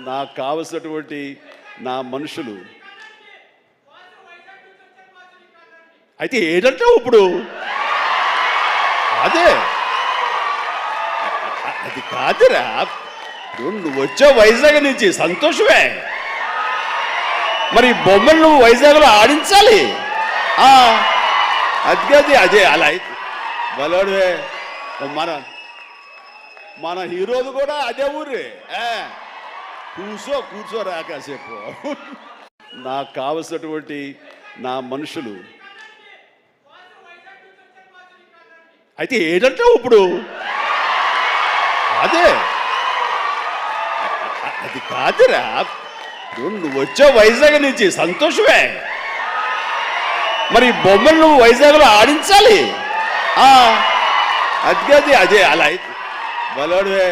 నాకు కావలసినటువంటి నా మనుషులు అయితే ఏంటంటే ఇప్పుడు అదే అది కాదురా, నువ్వు వచ్చావు వైజాగ్ నుంచి, సంతోషమే. మరి బొమ్మలు నువ్వు వైజాగ్లో ఆడించాలి. అది అదే అలా అయితే బలోడే. మన హీరోలు కూడా అదే ఊరే. కూర్చోరా కాసేపు. నాకు కావలసినటువంటి నా మనుషులు అయితే ఏంటంటే ఇప్పుడు అదే అది కాదురా, నువ్వు వచ్చావు వైజాగ్ నుంచి, సంతోషమే. మరి బొమ్మలు నువ్వు వైజాగ్లో ఆడించాలి. అది అదే అలా అయితే బలోడే.